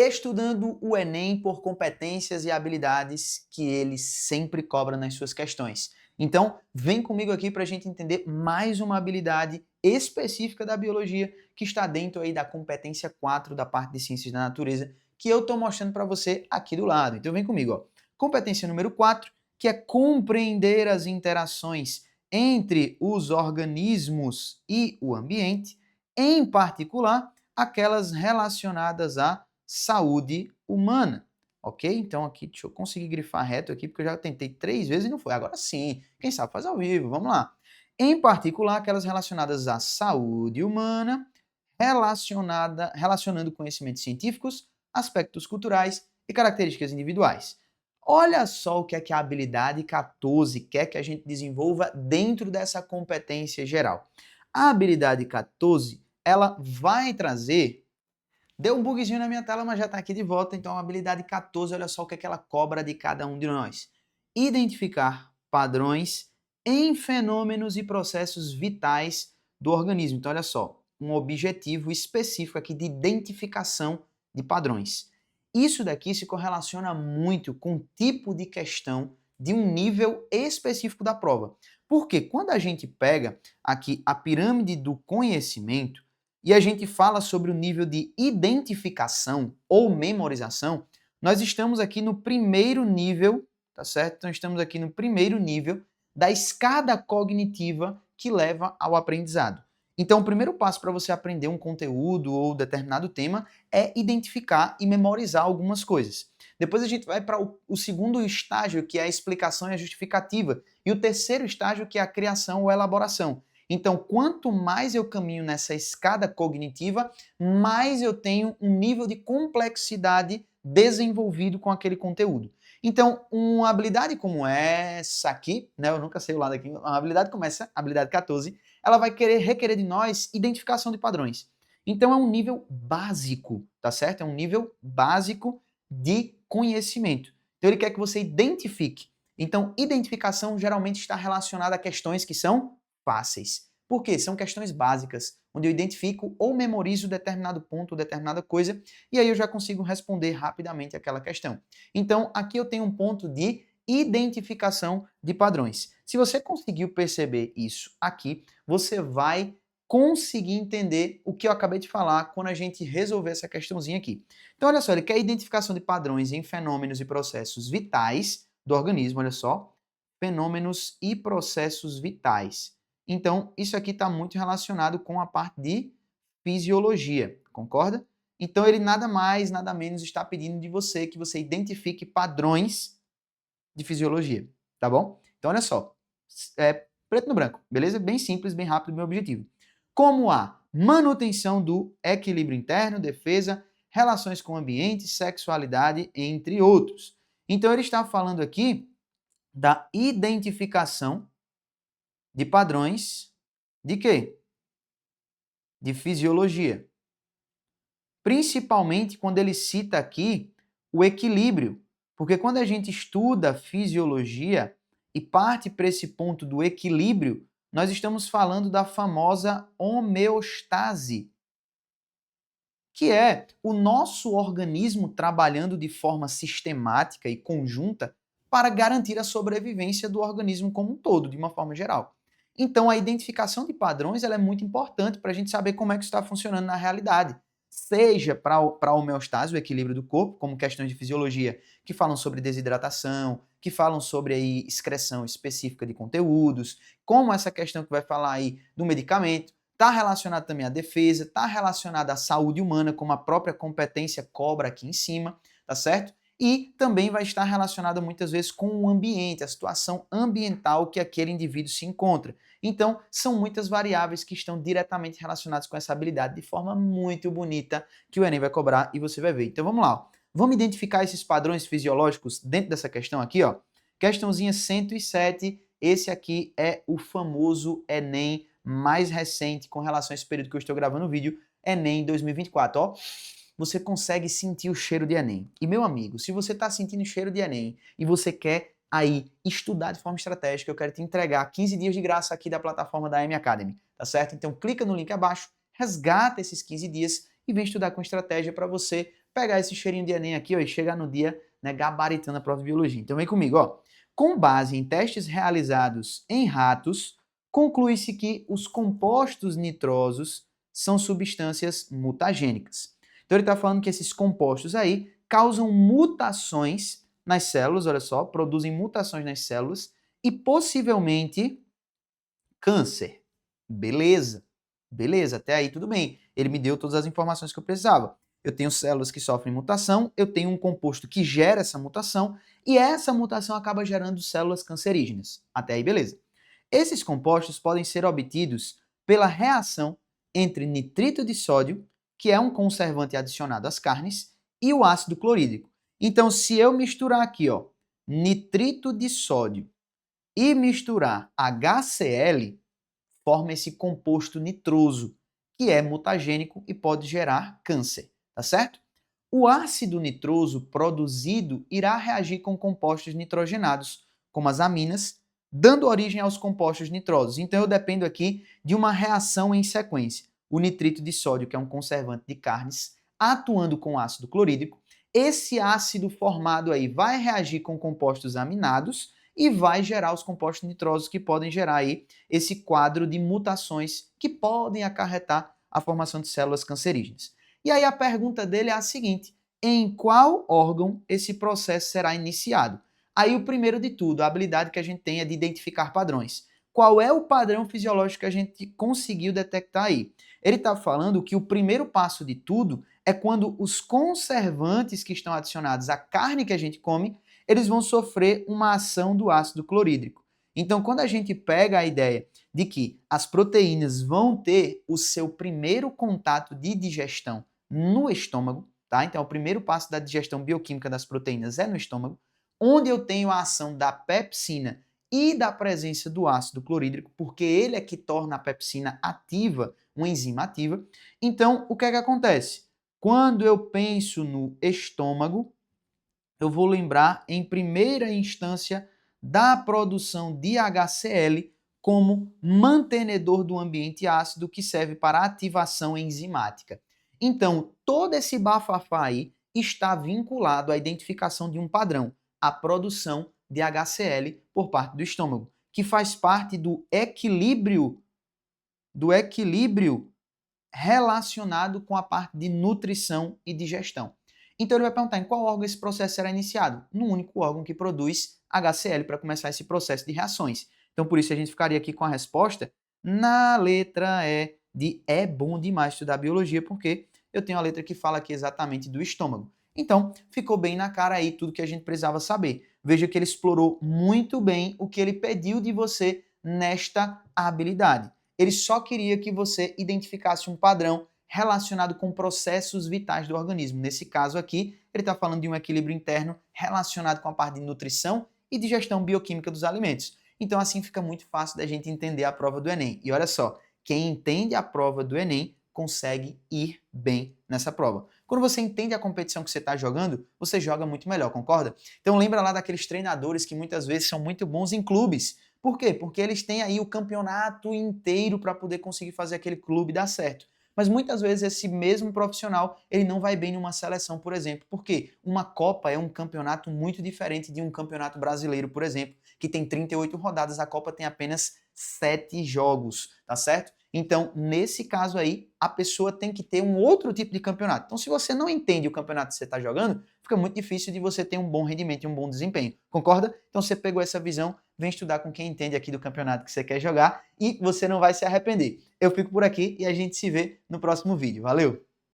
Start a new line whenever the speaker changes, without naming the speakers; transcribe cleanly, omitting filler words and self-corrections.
estudando o Enem por competências e habilidades que ele sempre cobra nas suas questões. Então, vem comigo aqui para a gente entender mais uma habilidade específica da biologia que está dentro aí da competência 4 da parte de ciências da natureza, que eu estou mostrando para você aqui do lado. Então vem comigo, ó. Competência número 4, que é compreender as interações entre os organismos e o ambiente, em particular aquelas relacionadas à saúde humana. Ok? Então aqui, deixa eu conseguir grifar reto aqui, porque eu já tentei 3 vezes e não foi. Agora sim, quem sabe faz ao vivo, vamos lá. Em particular, aquelas relacionadas à saúde humana, relacionando conhecimentos científicos, aspectos culturais e características individuais. Olha só o que a habilidade 14 quer que a gente desenvolva dentro dessa competência geral. A habilidade 14, ela vai trazer. Deu um bugzinho na minha tela, mas já está aqui de volta. Então, a habilidade 14, olha só o que ela cobra de cada um de nós. Identificar padrões em fenômenos e processos vitais do organismo. Então, olha só, um objetivo específico aqui de identificação de padrões. Isso daqui se correlaciona muito com o tipo de questão de um nível específico da prova. Porque quando a gente pega aqui a pirâmide do conhecimento, e a gente fala sobre o nível de identificação ou memorização, nós estamos aqui no primeiro nível, tá certo? Então estamos aqui no primeiro nível da escada cognitiva que leva ao aprendizado. Então o primeiro passo para você aprender um conteúdo ou determinado tema é identificar e memorizar algumas coisas. Depois a gente vai para o segundo estágio, que é a explicação e a justificativa, e o terceiro estágio, que é a criação ou elaboração. Então, quanto mais eu caminho nessa escada cognitiva, mais eu tenho um nível de complexidade desenvolvido com aquele conteúdo. Então, uma habilidade como essa aqui, né, eu nunca sei o lado aqui, uma habilidade como essa, habilidade 14, ela vai requerer de nós identificação de padrões. Então, é um nível básico, tá certo? É um nível básico de conhecimento. Então, ele quer que você identifique. Então, identificação geralmente está relacionada a questões que são fáceis. Por quê? São questões básicas, onde eu identifico ou memorizo determinado ponto, determinada coisa, e aí eu já consigo responder rapidamente aquela questão. Então, aqui eu tenho um ponto de identificação de padrões. Se você conseguiu perceber isso aqui, você vai conseguir entender o que eu acabei de falar quando a gente resolver essa questãozinha aqui. Então, olha só, ele quer identificação de padrões em fenômenos e processos vitais do organismo, olha só, fenômenos e processos vitais. Então, isso aqui está muito relacionado com a parte de fisiologia, concorda? Então, ele nada mais, nada menos está pedindo de você que você identifique padrões de fisiologia, tá bom? Então, olha só, preto no branco, beleza? Bem simples, bem rápido, meu objetivo. Como a manutenção do equilíbrio interno, defesa, relações com o ambiente, sexualidade, entre outros. Então, ele está falando aqui da identificação de padrões de quê? De fisiologia. Principalmente quando ele cita aqui o equilíbrio, porque quando a gente estuda fisiologia e parte para esse ponto do equilíbrio, nós estamos falando da famosa homeostase, que é o nosso organismo trabalhando de forma sistemática e conjunta para garantir a sobrevivência do organismo como um todo, de uma forma geral. Então, a identificação de padrões ela é muito importante para a gente saber como é que isso está funcionando na realidade. Seja para a homeostase, o equilíbrio do corpo, como questões de fisiologia que falam sobre desidratação, que falam sobre aí excreção específica de conteúdos, como essa questão que vai falar aí do medicamento, está relacionado também à defesa, está relacionado à saúde humana, como a própria competência cobra aqui em cima, tá certo? E também vai estar relacionado muitas vezes com o ambiente, a situação ambiental que aquele indivíduo se encontra. Então, são muitas variáveis que estão diretamente relacionadas com essa habilidade de forma muito bonita que o Enem vai cobrar e você vai ver. Então, vamos lá. Ó. Vamos identificar esses padrões fisiológicos dentro dessa questão aqui, ó. Questãozinha 107, esse aqui é o famoso Enem mais recente com relação a esse período que eu estou gravando o vídeo, Enem 2024, ó. Você consegue sentir o cheiro de Enem. E, meu amigo, se você está sentindo o cheiro de Enem e você quer aí estudar de forma estratégica, eu quero te entregar 15 dias de graça aqui da plataforma da M Academy, tá certo? Então clica no link abaixo, resgata esses 15 dias e vem estudar com estratégia para você pegar esse cheirinho de Enem aqui, ó, e chegar no dia, né, gabaritando a prova de biologia. Então vem comigo, ó. Com base em testes realizados em ratos, conclui-se que os compostos nitrosos são substâncias mutagênicas. Então ele está falando que esses compostos aí causam mutações nas células, olha só, produzem mutações nas células e possivelmente câncer. Beleza, beleza, até aí tudo bem. Ele me deu todas as informações que eu precisava. Eu tenho células que sofrem mutação, eu tenho um composto que gera essa mutação e essa mutação acaba gerando células cancerígenas. Até aí, beleza. Esses compostos podem ser obtidos pela reação entre nitrito de sódio, que é um conservante adicionado às carnes, e o ácido clorídrico. Então, se eu misturar aqui, ó, nitrito de sódio e misturar HCl, forma esse composto nitroso, que é mutagênico e pode gerar câncer, tá certo? O ácido nitroso produzido irá reagir com compostos nitrogenados, como as aminas, dando origem aos compostos nitrosos. Então eu dependo aqui de uma reação em sequência. O nitrito de sódio, que é um conservante de carnes, atuando com ácido clorídrico, esse ácido formado aí vai reagir com compostos aminados e vai gerar os compostos nitrosos que podem gerar aí esse quadro de mutações que podem acarretar a formação de células cancerígenas. E aí a pergunta dele é a seguinte: em qual órgão esse processo será iniciado? Aí o primeiro de tudo, a habilidade que a gente tem é de identificar padrões. Qual é o padrão fisiológico que a gente conseguiu detectar aí? Ele está falando que o primeiro passo de tudo é quando os conservantes que estão adicionados à carne que a gente come, eles vão sofrer uma ação do ácido clorídrico. Então, quando a gente pega a ideia de que as proteínas vão ter o seu primeiro contato de digestão no estômago, tá? Então, o primeiro passo da digestão bioquímica das proteínas é no estômago, onde eu tenho a ação da pepsina e da presença do ácido clorídrico, porque ele é que torna a pepsina ativa, uma enzima ativa. Então, o que é que acontece? Quando eu penso no estômago, eu vou lembrar em primeira instância da produção de HCl como mantenedor do ambiente ácido que serve para ativação enzimática. Então, todo esse bafafá aí está vinculado à identificação de um padrão, a produção de HCl por parte do estômago, que faz parte do equilíbrio relacionado com a parte de nutrição e digestão. Então ele vai perguntar em qual órgão esse processo será iniciado? No único órgão que produz HCl para começar esse processo de reações. Então por isso a gente ficaria aqui com a resposta na letra E de é bom demais estudar biologia, porque eu tenho a letra que fala aqui exatamente do estômago. Então ficou bem na cara aí tudo que a gente precisava saber. Veja que ele explorou muito bem o que ele pediu de você nesta habilidade. Ele só queria que você identificasse um padrão relacionado com processos vitais do organismo. Nesse caso aqui, ele está falando de um equilíbrio interno relacionado com a parte de nutrição e digestão bioquímica dos alimentos. Então assim fica muito fácil da gente entender a prova do Enem. E olha só, quem entende a prova do Enem consegue ir bem nessa prova. Quando você entende a competição que você está jogando, você joga muito melhor, concorda? Então lembra lá daqueles treinadores que muitas vezes são muito bons em clubes. Por quê? Porque eles têm aí o campeonato inteiro para poder conseguir fazer aquele clube dar certo. Mas muitas vezes esse mesmo profissional, ele não vai bem numa seleção, por exemplo. Por quê? Uma Copa é um campeonato muito diferente de um campeonato brasileiro, por exemplo, que tem 38 rodadas, a Copa tem apenas 7 jogos, tá certo? Então, nesse caso aí, a pessoa tem que ter um outro tipo de campeonato. Então, se você não entende o campeonato que você está jogando, fica muito difícil de você ter um bom rendimento e um bom desempenho. Concorda? Então, você pegou essa visão, vem estudar com quem entende aqui do campeonato que você quer jogar e você não vai se arrepender. Eu fico por aqui e a gente se vê no próximo vídeo. Valeu!